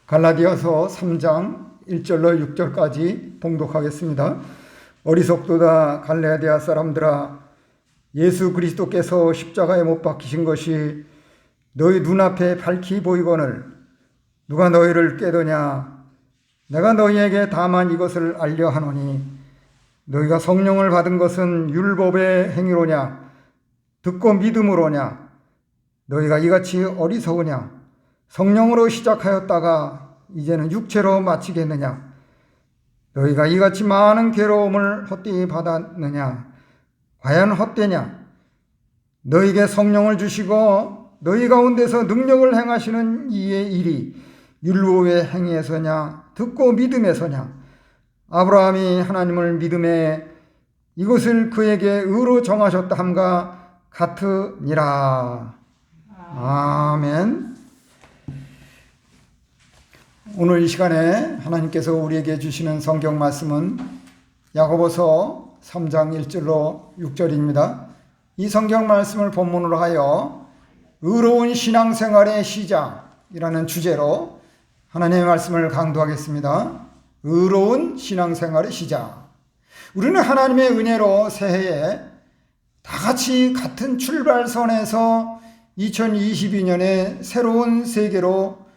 갈라디아서 3장 1절로 6절까지 봉독하겠습니다. 어리석도다 갈라디아 사람들아, 예수 그리스도께서 십자가에 못 박히신 것이 너희 눈앞에 밝히 보이거늘 누가 너희를 깨더냐? 내가 너희에게 다만 이것을 알려 하노니 너희가 성령을 받은 것은 율법의 행위로냐 듣고 믿음으로냐? 너희가 이같이 어리석으냐? 성령으로 시작하였다가 이제는 육체로 마치겠느냐? 너희가 이같이 많은 괴로움을 헛되이 받았느냐? 과연 헛되냐? 너희에게 성령을 주시고 너희 가운데서 능력을 행하시는 이의 일이 율법의 행위에서냐 듣고 믿음에서냐? 아브라함이 하나님을 믿음에 이것을 그에게 의로 정하셨다 함과 같으니라. 아멘. 오늘 이 시간에 하나님께서 우리에게 주시는 성경 말씀은 야고보서 3장 1절로 6절입니다. 이 성경 말씀을 본문으로 하여 의로운 신앙생활의 시작이라는 주제로 하나님의 말씀을 강도하겠습니다. 의로운 신앙생활의 시작. 우리는 하나님의 은혜로 새해에 다 같이 같은 출발선에서 2022년의 새로운 세계로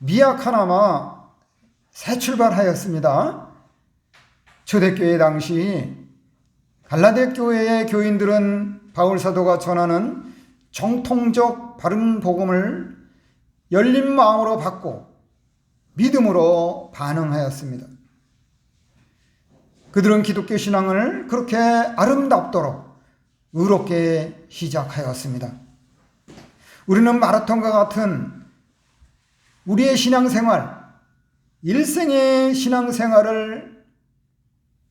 미약하나마 새 출발하였습니다. 초대교회 당시 갈라디아 교회의 교인들은 바울 사도가 전하는 정통적 바른 복음을 열린 마음으로 받고 믿음으로 반응하였습니다. 그들은 기독교 신앙을 그렇게 아름답도록 의롭게 시작하였습니다. 우리는 마라톤과 같은 우리의 신앙생활, 일생의 신앙생활을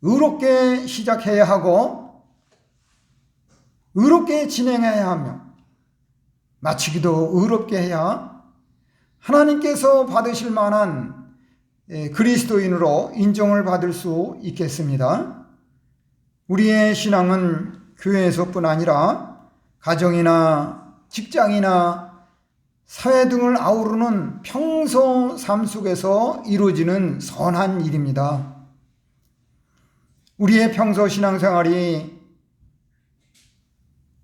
의롭게 시작해야 하고 의롭게 진행해야 하며 마치기도 의롭게 해야 하나님께서 받으실 만한 그리스도인으로 인정을 받을 수 있겠습니다. 우리의 신앙은 교회에서뿐 아니라 가정이나 직장이나 사회 등을 아우르는 평소 삶 속에서 이루어지는 선한 일입니다. 우리의 평소 신앙생활이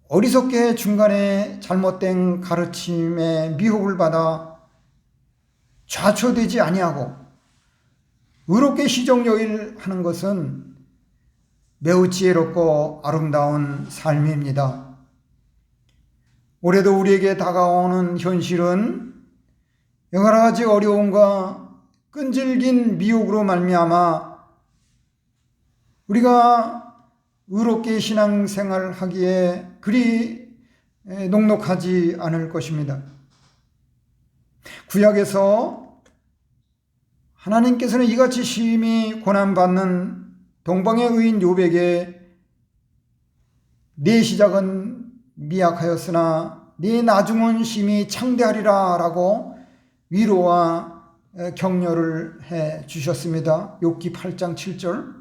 어리석게 중간에 잘못된 가르침에 미혹을 받아 좌초되지 아니하고 의롭게 시정여일하는 것은 매우 지혜롭고 아름다운 삶입니다. 올해도 우리에게 다가오는 현실은 여러 가지 어려움과 끈질긴 미혹으로 말미암아 우리가 의롭게 신앙생활을 하기에 그리 녹록하지 않을 것입니다. 구약에서 하나님께서는 이같이 심히 고난받는 동방의 의인 욥에게 내 시작은 미약하였으나 네 나중은 심히 창대하리라 라고 위로와 격려를 해 주셨습니다. 욥기 8장 7절.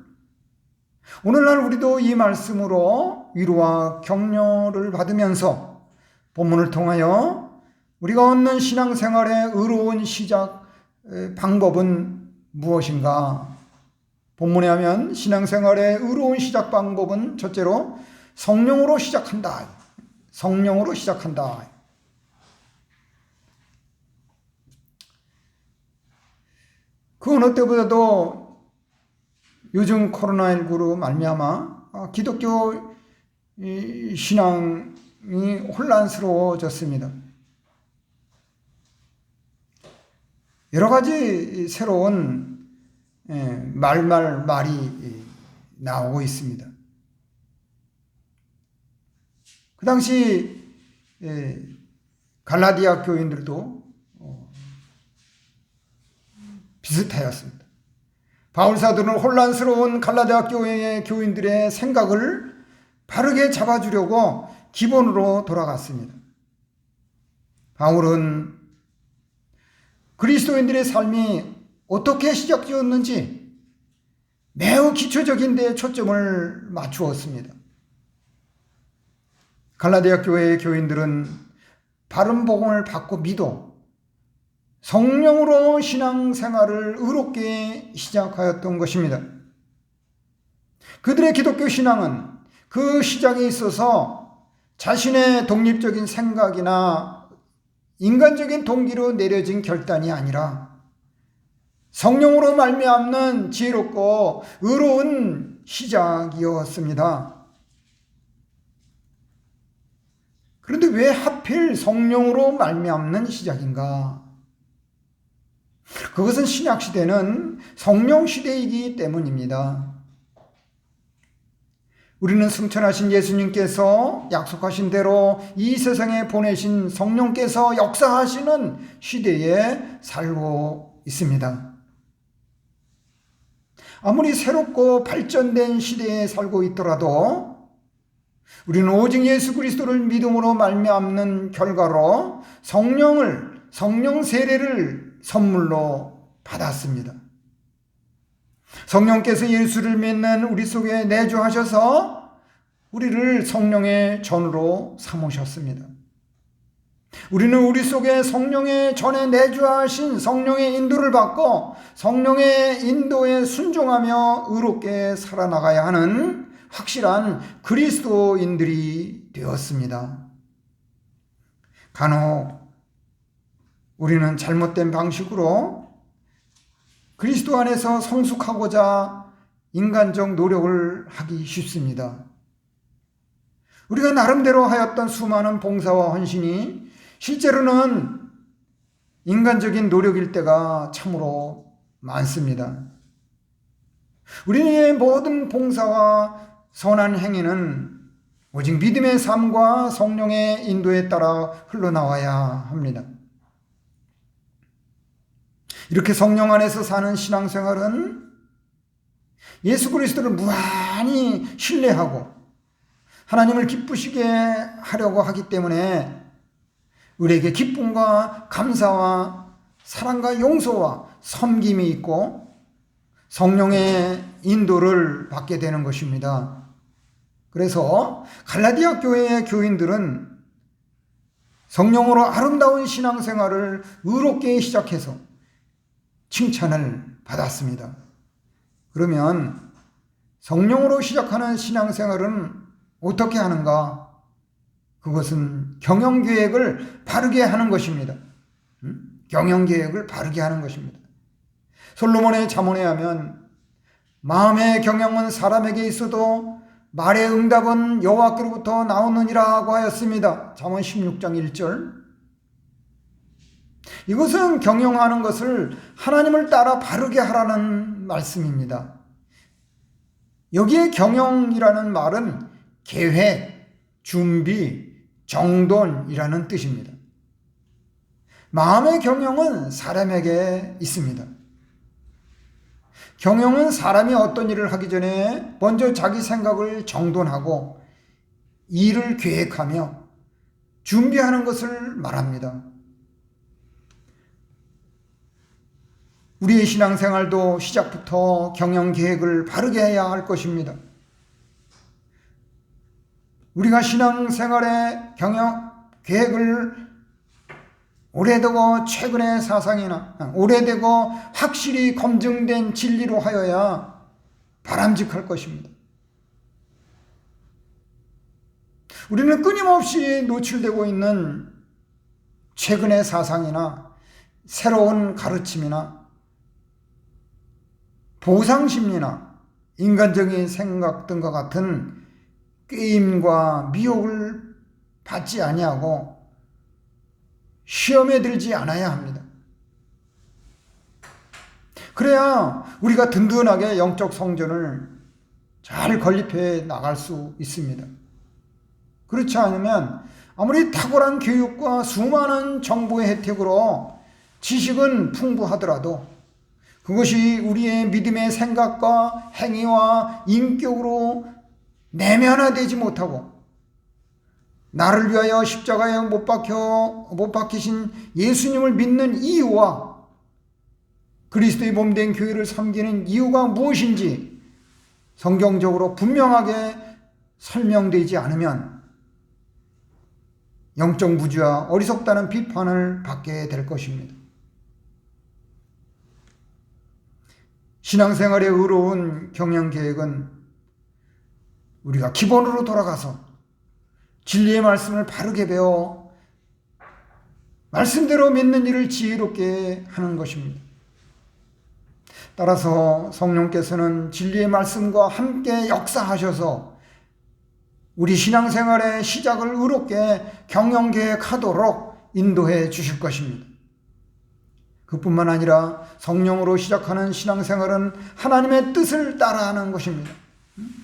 오늘날 우리도 이 말씀으로 위로와 격려를 받으면서 본문을 통하여 우리가 얻는 신앙생활의 의로운 시작 방법은 무엇인가? 본문에 하면 신앙생활의 의로운 시작 방법은 첫째로 성령으로 시작한다. 성령으로 시작한다. 그 어느 때보다도 요즘 코로나19로 말미암아 기독교 신앙이 혼란스러워졌습니다. 여러 가지 새로운 말이 나오고 있습니다. 그 당시 갈라디아 교인들도 비슷하였습니다. 바울 사도는 혼란스러운 갈라디아 교회의 교인들의 생각을 바르게 잡아주려고 기본으로 돌아갔습니다. 바울은 그리스도인들의 삶이 어떻게 시작되었는지 매우 기초적인 데 초점을 맞추었습니다. 갈라디아 교회의 교인들은 바른 복음을 받고 믿어 성령으로 신앙생활을 의롭게 시작하였던 것입니다. 그들의 기독교 신앙은 그 시작에 있어서 자신의 독립적인 생각이나 인간적인 동기로 내려진 결단이 아니라 성령으로 말미암는 지혜롭고 의로운 시작이었습니다. 그런데 왜 하필 성령으로 말미암는 시작인가? 그것은 신약시대는 성령시대이기 때문입니다. 우리는 승천하신 예수님께서 약속하신 대로 이 세상에 보내신 성령께서 역사하시는 시대에 살고 있습니다. 아무리 새롭고 발전된 시대에 살고 있더라도 우리는 오직 예수 그리스도를 믿음으로 말미암는 결과로 성령 세례를 선물로 받았습니다. 성령께서 예수를 믿는 우리 속에 내주하셔서 우리를 성령의 전으로 삼으셨습니다. 우리는 우리 속에 성령의 전에 내주하신 성령의 인도를 받고 성령의 인도에 순종하며 의롭게 살아나가야 하는 확실한 그리스도인들이 되었습니다. 간혹 우리는 잘못된 방식으로 그리스도 안에서 성숙하고자 인간적 노력을 하기 쉽습니다. 우리가 나름대로 하였던 수많은 봉사와 헌신이 실제로는 인간적인 노력일 때가 참으로 많습니다. 우리의 모든 봉사와 선한 행위는 오직 믿음의 삶과 성령의 인도에 따라 흘러나와야 합니다. 이렇게 성령 안에서 사는 신앙생활은 예수 그리스도를 무한히 신뢰하고 하나님을 기쁘시게 하려고 하기 때문에 우리에게 기쁨과 감사와 사랑과 용서와 섬김이 있고 성령의 인도를 받게 되는 것입니다. 그래서 갈라디아 교회의 교인들은 성령으로 아름다운 신앙생활을 의롭게 시작해서 칭찬을 받았습니다. 그러면 성령으로 시작하는 신앙생활은 어떻게 하는가? 그것은 경영계획을 바르게 하는 것입니다. 경영계획을 바르게 하는 것입니다. 솔로몬의 잠언에 하면 마음의 경영은 사람에게 있어도 말의 응답은 여호와께로부터 나오느니라고 하였습니다. 잠언 16장 1절. 이것은 경영하는 것을 하나님을 따라 바르게 하라는 말씀입니다. 여기에 경영이라는 말은 계획, 준비, 정돈이라는 뜻입니다. 마음의 경영은 사람에게 있습니다. 경영은 사람이 어떤 일을 하기 전에 먼저 자기 생각을 정돈하고 일을 계획하며 준비하는 것을 말합니다. 우리의 신앙생활도 시작부터 경영 계획을 바르게 해야 할 것입니다. 우리가 신앙생활의 경영 계획을 오래되고 최근의 사상이나 오래되고 확실히 검증된 진리로 하여야 바람직할 것입니다. 우리는 끊임없이 노출되고 있는 최근의 사상이나 새로운 가르침이나 보상심리나 인간적인 생각 등과 같은 꾀임과 미혹을 받지 아니하고 시험에 들지 않아야 합니다. 그래야 우리가 든든하게 영적 성전을 잘 건립해 나갈 수 있습니다. 그렇지 않으면 아무리 탁월한 교육과 수많은 정보의 혜택으로 지식은 풍부하더라도 그것이 우리의 믿음의 생각과 행위와 인격으로 내면화되지 못하고 나를 위하여 십자가에 못 박히신 예수님을 믿는 이유와 그리스도의 몸된 교회를 섬기는 이유가 무엇인지 성경적으로 분명하게 설명되지 않으면 영적 무지와 어리석다는 비판을 받게 될 것입니다. 신앙생활의 의로운 경영계획은 우리가 기본으로 돌아가서 진리의 말씀을 바르게 배워 말씀대로 믿는 일을 지혜롭게 하는 것입니다. 따라서 성령께서는 진리의 말씀과 함께 역사하셔서 우리 신앙생활의 시작을 의롭게 경영계획하도록 인도해 주실 것입니다. 그뿐만 아니라 성령으로 시작하는 신앙생활은 하나님의 뜻을 따라하는 것입니다.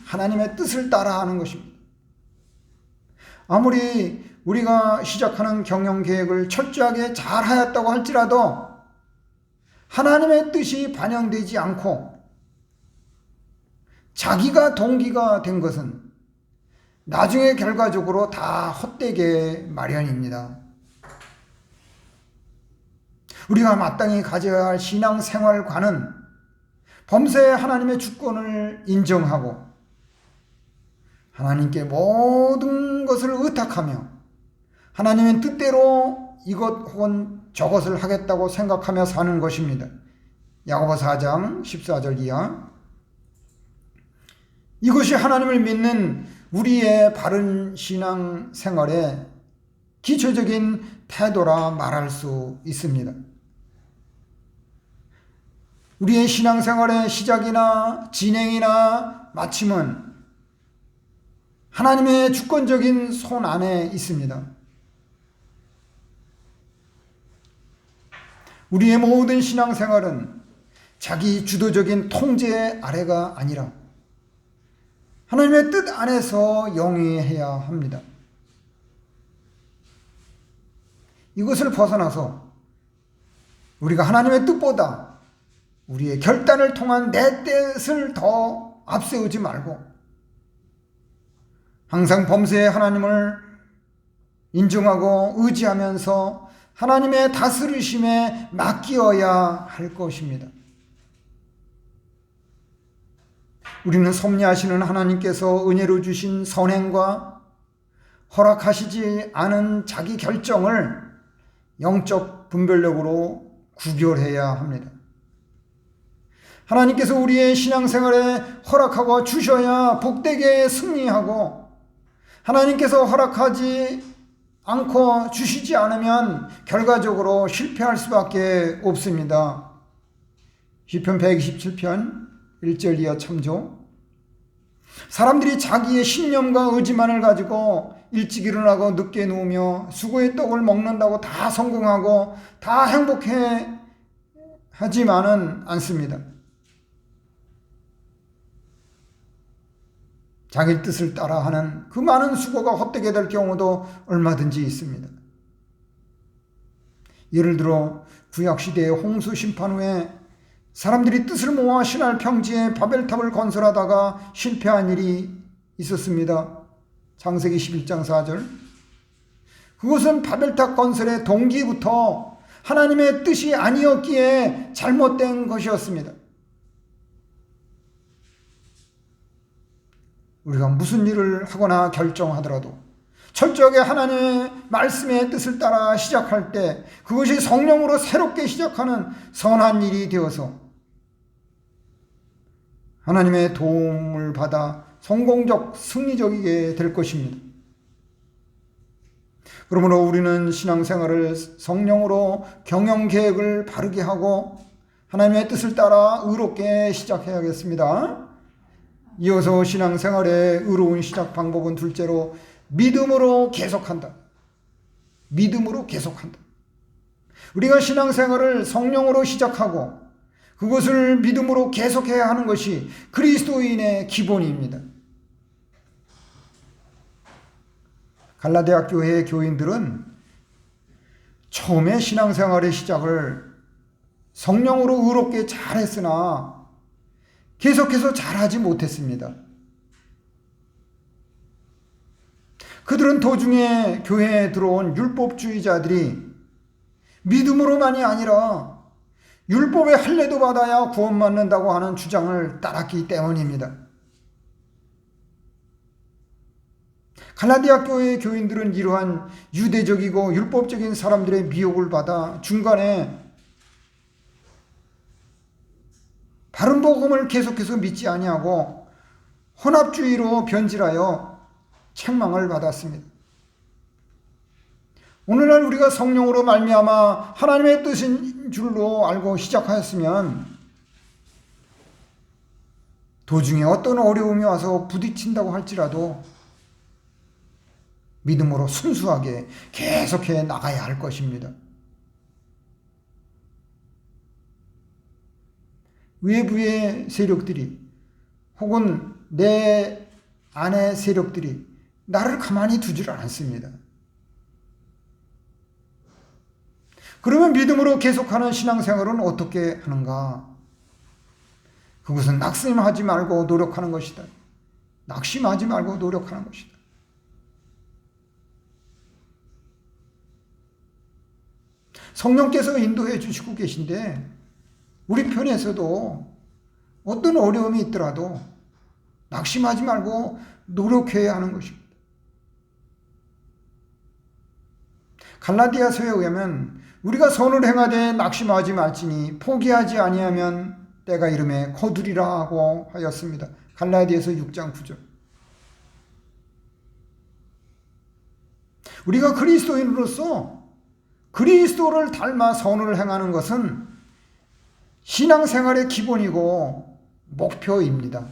하나님의 뜻을 따라하는 것입니다. 아무리 우리가 시작하는 경영계획을 철저하게 잘 하였다고 할지라도 하나님의 뜻이 반영되지 않고 자기가 동기가 된 것은 나중에 결과적으로 다 헛되게 마련입니다. 우리가 마땅히 가져야 할 신앙생활과는 범사에 하나님의 주권을 인정하고 하나님께 모든 것을 의탁하며 하나님의 뜻대로 이것 혹은 저것을 하겠다고 생각하며 사는 것입니다. 야고보 4장 14절 이하. 이것이 하나님을 믿는 우리의 바른 신앙생활의 기초적인 태도라 말할 수 있습니다. 우리의 신앙생활의 시작이나 진행이나 마침은 하나님의 주권적인 손 안에 있습니다. 우리의 모든 신앙생활은 자기 주도적인 통제 아래가 아니라 하나님의 뜻 안에서 영위해야 합니다. 이것을 벗어나서 우리가 하나님의 뜻보다 우리의 결단을 통한 내 뜻을 더 앞세우지 말고 항상 범사에 하나님을 인정하고 의지하면서 하나님의 다스리심에 맡기어야 할 것입니다. 우리는 섭리하시는 하나님께서 은혜로 주신 선행과 허락하시지 않은 자기 결정을 영적 분별력으로 구별해야 합니다. 하나님께서 우리의 신앙생활에 허락하고 주셔야 복되게 승리하고 하나님께서 허락하지 않고 주시지 않으면 결과적으로 실패할 수밖에 없습니다. 시편 127편 1절 이하 참조. 사람들이 자기의 신념과 의지만을 가지고 일찍 일어나고 늦게 누우며 수고의 떡을 먹는다고 다 성공하고 다 행복해 하지만은 않습니다. 자기 뜻을 따라하는 그 많은 수고가 헛되게 될 경우도 얼마든지 있습니다. 예를 들어 구약시대의 홍수 심판 후에 사람들이 뜻을 모아 신할 평지에 바벨탑을 건설하다가 실패한 일이 있었습니다. 창세기 11장 4절. 그것은 바벨탑 건설의 동기부터 하나님의 뜻이 아니었기에 잘못된 것이었습니다. 우리가 무슨 일을 하거나 결정하더라도 철저하게 하나님의 말씀의 뜻을 따라 시작할 때 그것이 성령으로 새롭게 시작하는 선한 일이 되어서 하나님의 도움을 받아 성공적, 승리적이게 될 것입니다. 그러므로 우리는 신앙생활을 성령으로 경영계획을 바르게 하고 하나님의 뜻을 따라 의롭게 시작해야겠습니다. 이어서 신앙생활의 의로운 시작 방법은 둘째로 믿음으로 계속한다. 믿음으로 계속한다. 우리가 신앙생활을 성령으로 시작하고 그것을 믿음으로 계속해야 하는 것이 그리스도인의 기본입니다. 갈라디아 교회의 교인들은 처음에 신앙생활의 시작을 성령으로 의롭게 잘했으나 계속해서 잘하지 못했습니다. 그들은 도중에 교회에 들어온 율법주의자들이 믿음으로만이 아니라 율법의 할례도 받아야 구원받는다고 하는 주장을 따랐기 때문입니다. 갈라디아 교회의 교인들은 이러한 유대적이고 율법적인 사람들의 미혹을 받아 중간에 바른 복음을 계속해서 믿지 아니하고 혼합주의로 변질하여 책망을 받았습니다. 오늘날 우리가 성령으로 말미암아 하나님의 뜻인 줄로 알고 시작하였으면 도중에 어떤 어려움이 와서 부딪힌다고 할지라도 믿음으로 순수하게 계속해 나가야 할 것입니다. 외부의 세력들이 혹은 내 안의 세력들이 나를 가만히 두지를 않습니다. 그러면 믿음으로 계속하는 신앙생활은 어떻게 하는가? 그것은 낙심하지 말고 노력하는 것이다. 낙심하지 말고 노력하는 것이다. 성령께서 인도해 주시고 계신데 우리 편에서도 어떤 어려움이 있더라도 낙심하지 말고 노력해야 하는 것입니다. 갈라디아서에 의하면 우리가 선을 행하되 낙심하지 말지니 포기하지 아니하면 때가 이름에 거두리라 하고 하였습니다. 갈라디아서 6장 9절. 우리가 그리스도인으로서 그리스도를 닮아 선을 행하는 것은 신앙생활의 기본이고 목표입니다.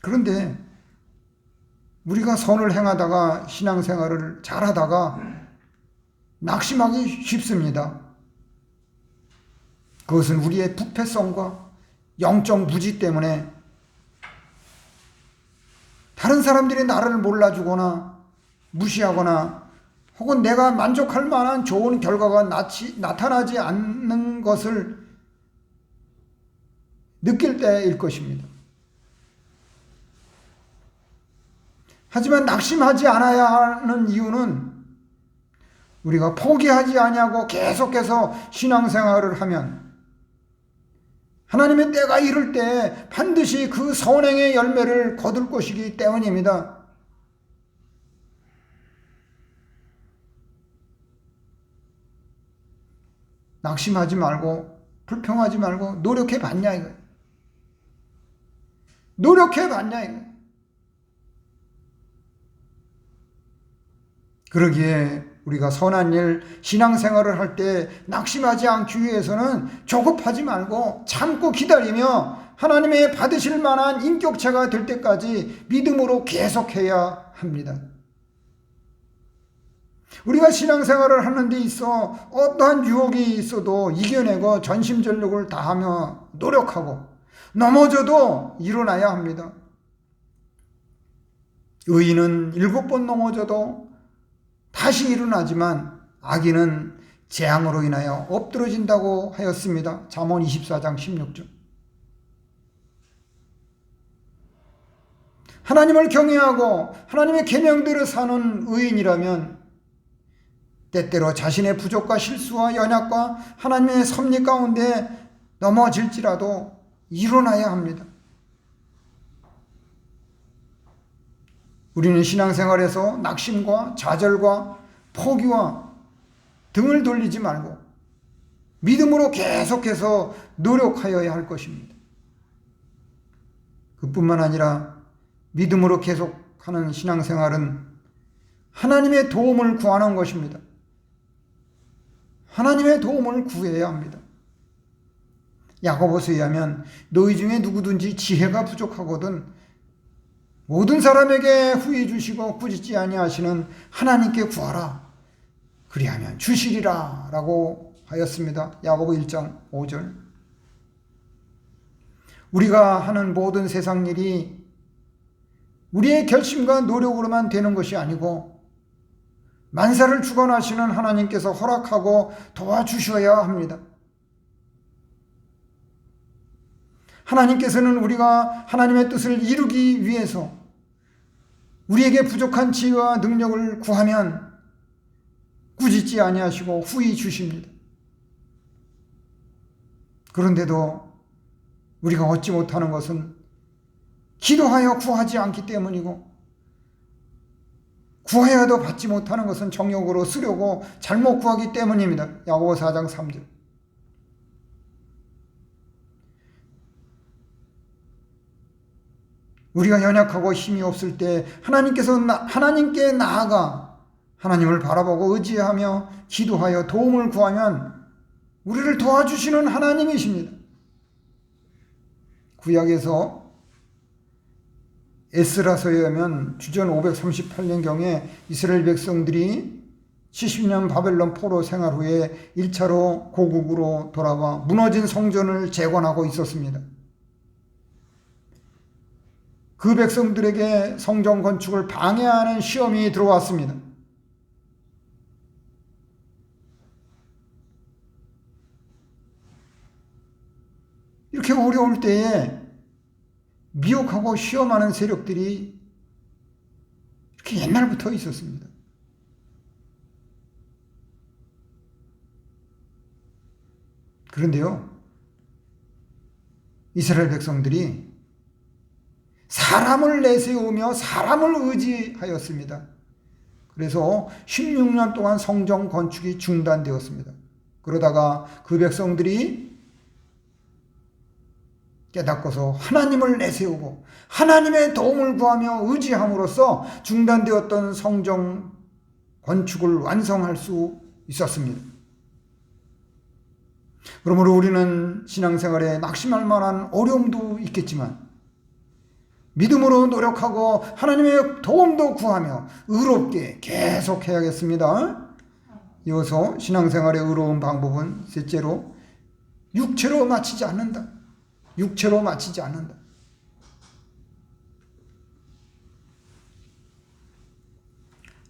그런데 우리가 선을 행하다가 신앙생활을 잘하다가 낙심하기 쉽습니다. 그것은 우리의 부패성과 영적 무지 때문에 다른 사람들이 나를 몰라주거나 무시하거나 혹은 내가 만족할 만한 좋은 결과가 나타나지 않는 것을 느낄 때일 것입니다. 하지만 낙심하지 않아야 하는 이유는 우리가 포기하지 아니하고 계속해서 신앙생활을 하면 하나님의 때가 이를 때 반드시 그 선행의 열매를 거둘 것이기 때문입니다. 낙심하지 말고 불평하지 말고 노력해 봤냐 이거예요. 노력해 봤냐 이거예요. 그러기에 우리가 선한 일, 신앙생활을 할 때 낙심하지 않기 위해서는 조급하지 말고 참고 기다리며 하나님의 받으실 만한 인격체가 될 때까지 믿음으로 계속해야 합니다. 우리가 신앙생활을 하는 데 있어 어떠한 유혹이 있어도 이겨내고 전심전력을 다하며 노력하고 넘어져도 일어나야 합니다. 의인은 7번 넘어져도 다시 일어나지만 악인은 재앙으로 인하여 엎드러진다고 하였습니다. 잠언 24장 16절. 하나님을 경외하고 하나님의 계명대로 사는 의인이라면 때때로 자신의 부족과 실수와 연약과 하나님의 섭리 가운데 넘어질지라도 일어나야 합니다. 우리는 신앙생활에서 낙심과 좌절과 포기와 등을 돌리지 말고 믿음으로 계속해서 노력하여야 할 것입니다. 그뿐만 아니라 믿음으로 계속하는 신앙생활은 하나님의 도움을 구하는 것입니다. 하나님의 도움을 구해야 합니다. 야고보서에 의하면 너희 중에 누구든지 지혜가 부족하거든 모든 사람에게 후히 주시고 꾸짖지 아니하시는 하나님께 구하라. 그리하면 주시리라 라고 하였습니다. 야고보 1장 5절. 우리가 하는 모든 세상 일이 우리의 결심과 노력으로만 되는 것이 아니고 만사를 주관하시는 하나님께서 허락하고 도와주셔야 합니다. 하나님께서는 우리가 하나님의 뜻을 이루기 위해서 우리에게 부족한 지혜와 능력을 구하면 꾸짖지 아니하시고 후히 주십니다. 그런데도 우리가 얻지 못하는 것은 기도하여 구하지 않기 때문이고 구하여도 받지 못하는 것은 정욕으로 쓰려고 잘못 구하기 때문입니다. 야고보 4장 3절. 우리가 연약하고 힘이 없을 때 하나님께 나아가 하나님을 바라보고 의지하며 기도하여 도움을 구하면 우리를 도와주시는 하나님이십니다. 구약에서 에스라서에 의하면 주전 538년경에 이스라엘 백성들이 70년 바벨론 포로 생활 후에 1차로 고국으로 돌아와 무너진 성전을 재건하고 있었습니다. 그 백성들에게 성전 건축을 방해하는 시험이 들어왔습니다. 이렇게 어려울 때에 미혹하고 시험하는 세력들이 이렇게 옛날부터 있었습니다. 그런데요, 이스라엘 백성들이 사람을 내세우며 사람을 의지하였습니다. 그래서 16년 동안 성전 건축이 중단되었습니다. 그러다가 그 백성들이 깨닫고서 하나님을 내세우고 하나님의 도움을 구하며 의지함으로써 중단되었던 성전 건축을 완성할 수 있었습니다. 그러므로 우리는 신앙생활에 낙심할 만한 어려움도 있겠지만 믿음으로 노력하고 하나님의 도움도 구하며 의롭게 계속해야겠습니다. 이어서 신앙생활의 의로운 방법은 셋째로 육체로 마치지 않는다. 육체로 마치지 않는다.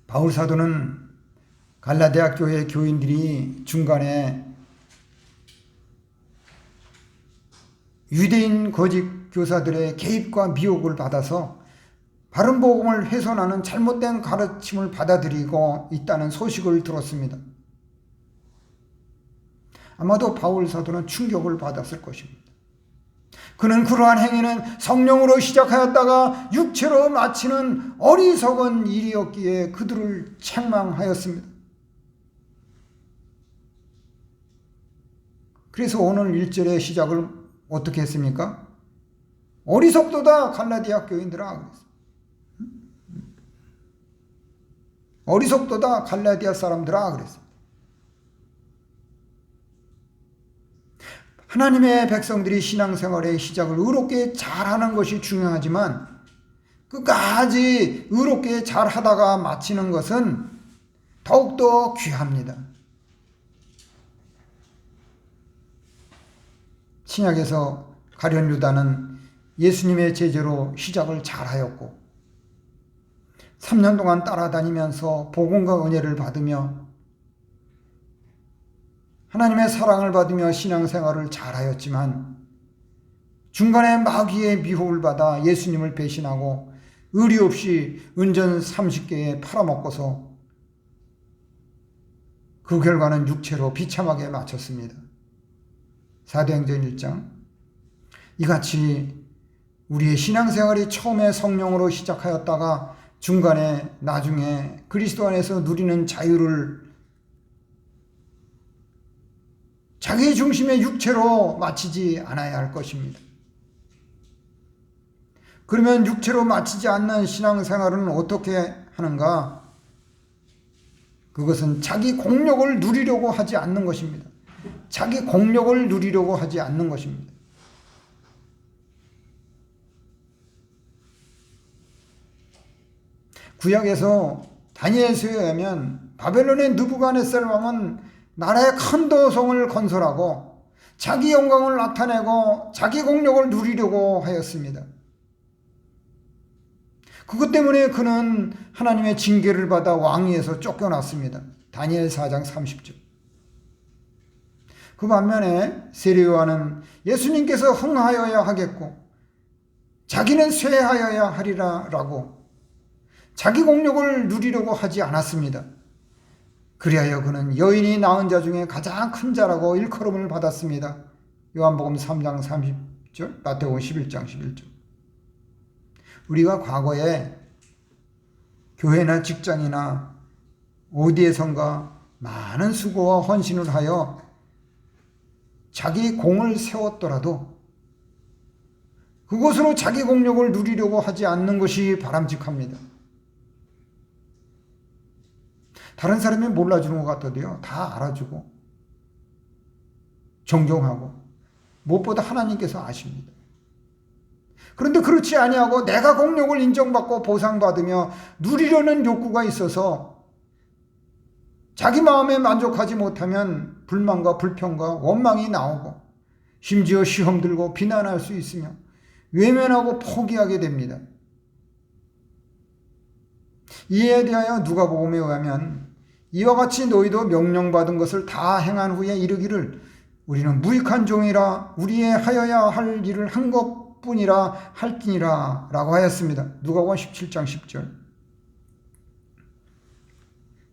바울 사도는 갈라디아 교회 교인들이 중간에 유대인 거짓 교사들의 개입과 미혹을 받아서 바른 복음을 훼손하는 잘못된 가르침을 받아들이고 있다는 소식을 들었습니다. 아마도 바울 사도는 충격을 받았을 것입니다. 그는 그러한 행위는 성령으로 시작하였다가 육체로 마치는 어리석은 일이었기에 그들을 책망하였습니다. 그래서 오늘 1절의 시작을 어떻게 했습니까? 어리석도다 갈라디아 교인들아 그랬어요. 어리석도다 갈라디아 사람들아 그랬어요. 하나님의 백성들이 신앙생활의 시작을 의롭게 잘하는 것이 중요하지만 끝까지 의롭게 잘하다가 마치는 것은 더욱더 귀합니다. 신약에서 가룟 유다는 예수님의 제자로 시작을 잘하였고 3년 동안 따라다니면서 복음과 은혜를 받으며 하나님의 사랑을 받으며 신앙생활을 잘하였지만 중간에 마귀의 미혹을 받아 예수님을 배신하고 의리 없이 은전 30개에 팔아먹고서 그 결과는 육체로 비참하게 마쳤습니다. 사도행전 1장. 이같이 우리의 신앙생활이 처음에 성령으로 시작하였다가 중간에 나중에 그리스도 안에서 누리는 자유를 자기 중심의 육체로 마치지 않아야 할 것입니다. 그러면 육체로 마치지 않는 신앙생활은 어떻게 하는가? 그것은 자기 공력을 누리려고 하지 않는 것입니다. 자기 공력을 누리려고 하지 않는 것입니다. 구약에서 다니엘서에 의하면 바벨론의 느부갓네살 왕은 나라의 큰 도성을 건설하고 자기 영광을 나타내고 자기 공력을 누리려고 하였습니다. 그것 때문에 그는 하나님의 징계를 받아 왕위에서 쫓겨났습니다. 다니엘 4장 30절. 그 반면에 세례요한은 예수님께서 흥하여야 하겠고 자기는 쇠하여야 하리라 라고 자기 공력을 누리려고 하지 않았습니다. 그리하여 그는 여인이 낳은 자 중에 가장 큰 자라고 일컬음을 받았습니다. 요한복음 3장 30절, 마태복음 11장 11절. 우리가 과거에 교회나 직장이나 어디에선가 많은 수고와 헌신을 하여 자기 공을 세웠더라도 그것으로 자기 공력을 누리려고 하지 않는 것이 바람직합니다. 다른 사람이 몰라주는 것 같아도요, 다 알아주고 존경하고 무엇보다 하나님께서 아십니다. 그런데 그렇지 아니하고 내가 공력을 인정받고 보상받으며 누리려는 욕구가 있어서 자기 마음에 만족하지 못하면 불만과 불평과 원망이 나오고 심지어 시험 들고 비난할 수 있으며 외면하고 포기하게 됩니다. 이에 대하여 누가복음에 의하면 이와 같이 너희도 명령받은 것을 다 행한 후에 이르기를 우리는 무익한 종이라 우리의 하여야 할 일을 한 것뿐이라 할지니라 라고 하였습니다. 누가복음 17장 10절.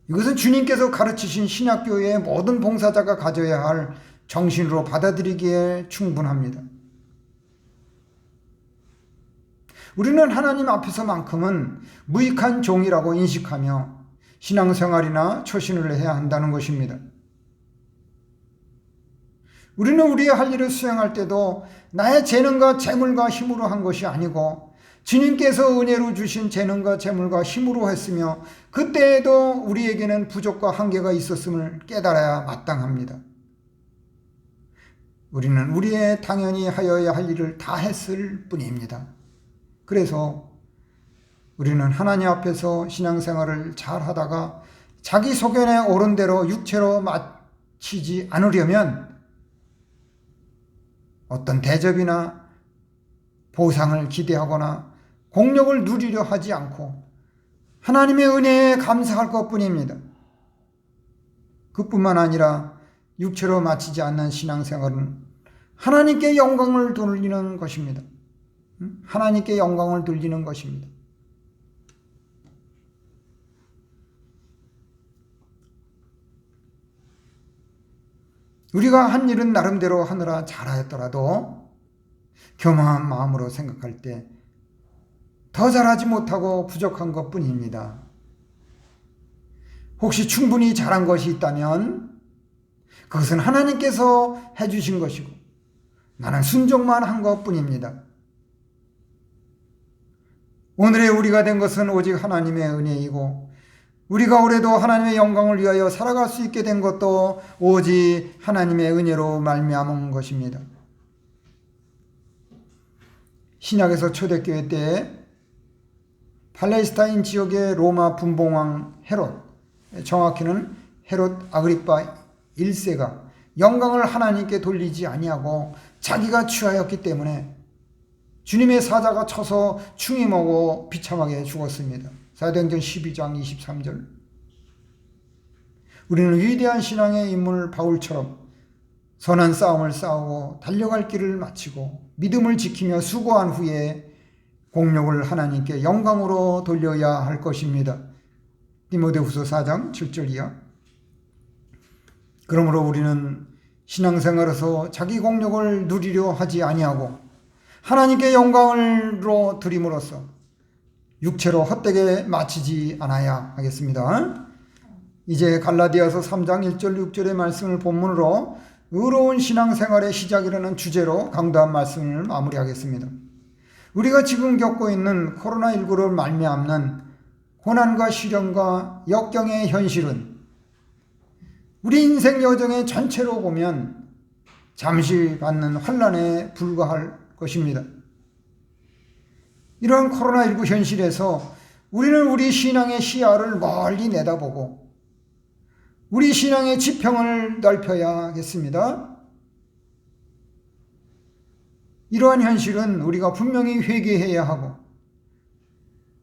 이것은 주님께서 가르치신 신약교회의 모든 봉사자가 가져야 할 정신으로 받아들이기에 충분합니다. 우리는 하나님 앞에서만큼은 무익한 종이라고 인식하며 신앙생활이나 초신을 해야 한다는 것입니다. 우리는 우리의 할 일을 수행할 때도 나의 재능과 재물과 힘으로 한 것이 아니고 주님께서 은혜로 주신 재능과 재물과 힘으로 했으며 그때에도 우리에게는 부족과 한계가 있었음을 깨달아야 마땅합니다. 우리는 우리의 당연히 하여야 할 일을 다 했을 뿐입니다. 그래서 우리는 하나님 앞에서 신앙생활을 잘 하다가 자기 소견에 옳은 대로 육체로 마치지 않으려면 어떤 대접이나 보상을 기대하거나 공력을 누리려 하지 않고 하나님의 은혜에 감사할 것뿐입니다. 그뿐만 아니라 육체로 마치지 않는 신앙생활은 하나님께 영광을 돌리는 것입니다. 하나님께 영광을 돌리는 것입니다. 우리가 한 일은 나름대로 하느라 잘하였더라도 교만한 마음으로 생각할 때 더 잘하지 못하고 부족한 것뿐입니다. 혹시 충분히 잘한 것이 있다면 그것은 하나님께서 해주신 것이고 나는 순종만 한 것뿐입니다. 오늘의 우리가 된 것은 오직 하나님의 은혜이고 우리가 올해도 하나님의 영광을 위하여 살아갈 수 있게 된 것도 오직 하나님의 은혜로 말미암은 것입니다. 신약에서 초대교회 때 팔레스타인 지역의 로마 분봉왕 헤롯, 정확히는 헤롯 아그리파 1세가 영광을 하나님께 돌리지 아니하고 자기가 취하였기 때문에 주님의 사자가 쳐서 충이 먹어 비참하게 죽었습니다. 사도행전 12장 23절. 우리는 위대한 신앙의 인물 바울처럼 선한 싸움을 싸우고 달려갈 길을 마치고 믿음을 지키며 수고한 후에 공력을 하나님께 영광으로 돌려야 할 것입니다. 디모데후서 4장 7절 이하. 그러므로 우리는 신앙생활에서 자기 공력을 누리려 하지 아니하고 하나님께 영광으로 드림으로써 육체로 헛되게 마치지 않아야 하겠습니다. 이제 갈라디아서 3장 1절 6절의 말씀을 본문으로 의로운 신앙생활의 시작이라는 주제로 강도한 말씀을 마무리하겠습니다. 우리가 지금 겪고 있는 코로나19로 말미암는 고난과 시련과 역경의 현실은 우리 인생 여정의 전체로 보면 잠시 받는 환난에 불과할 것입니다. 이러한 코로나19 현실에서 우리는 우리 신앙의 시야를 멀리 내다보고 우리 신앙의 지평을 넓혀야겠습니다. 이러한 현실은 우리가 분명히 회개해야 하고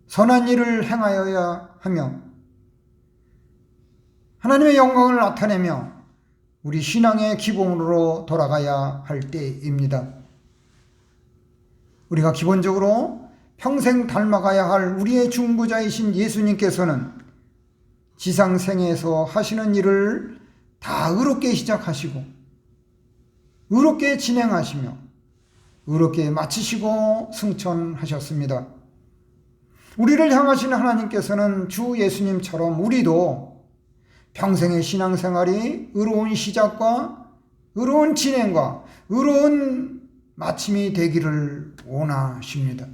선한 일을 행하여야 하며 하나님의 영광을 나타내며 우리 신앙의 기본으로 돌아가야 할 때입니다. 우리가 기본적으로 평생 닮아가야 할 우리의 중보자이신 예수님께서는 지상생에서 하시는 일을 다 의롭게 시작하시고 의롭게 진행하시며 의롭게 마치시고 승천하셨습니다. 우리를 향하신 하나님께서는 주 예수님처럼 우리도 평생의 신앙생활이 의로운 시작과 의로운 진행과 의로운 마침이 되기를 원하십니다.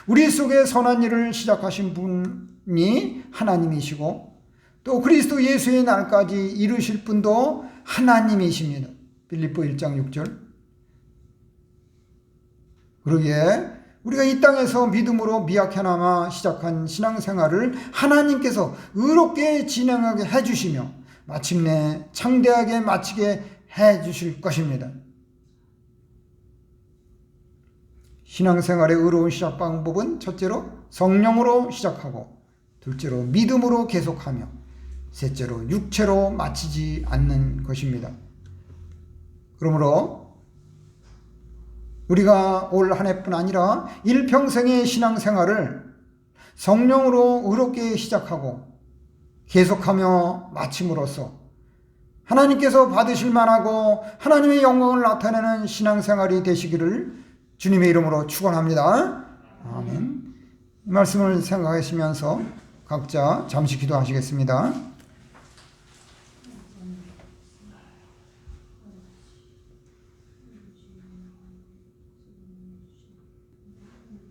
우리 속에 선한 일을 시작하신 분이 하나님이시고 또 그리스도 예수의 날까지 이루실 분도 하나님이십니다. 빌립보 1장 6절. 그러기에 우리가 이 땅에서 믿음으로 미약해나마 시작한 신앙생활을 하나님께서 의롭게 진행하게 해주시며 마침내 창대하게 마치게 해주실 것입니다. 신앙생활의 의로운 시작 방법은 첫째로 성령으로 시작하고, 둘째로 믿음으로 계속하며, 셋째로 육체로 마치지 않는 것입니다. 그러므로 우리가 올 한 해뿐 아니라 일평생의 신앙생활을 성령으로 의롭게 시작하고 계속하며 마침으로써 하나님께서 받으실 만하고 하나님의 영광을 나타내는 신앙생활이 되시기를 주님의 이름으로 축원합니다. 아멘. 이 말씀을 생각하시면서 각자 잠시 기도하시겠습니다.